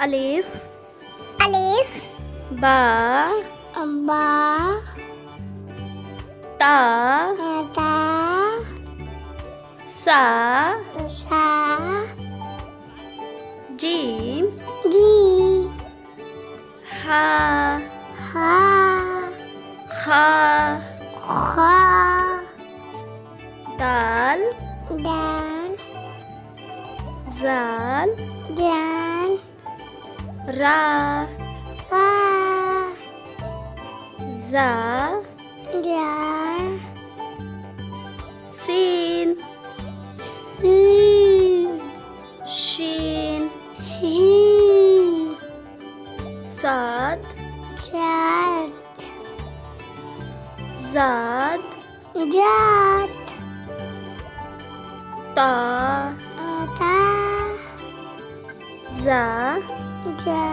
अलिफ अलिफ बा बा ता ता सा सा जीम जी हा हा खा खा दाल दाल जाल जान रा वा जा जा सीन सी शीन शी साद सात जाद जात ता ता जा जा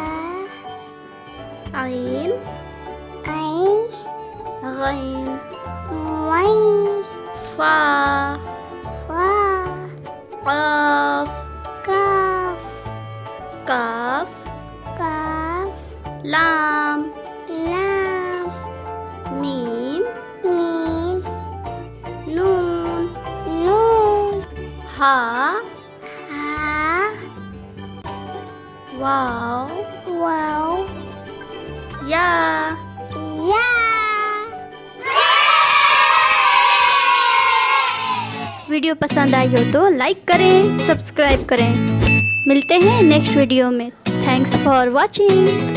आइन आई गैन वाई फा वा काफ काफ काफ काफ लाम लाम मीम मीम नून नून हा हा वाव वाव या या। वीडियो पसंद आई हो तो लाइक करें, सब्सक्राइब करें। मिलते हैं नेक्स्ट वीडियो में। Thanks for watching.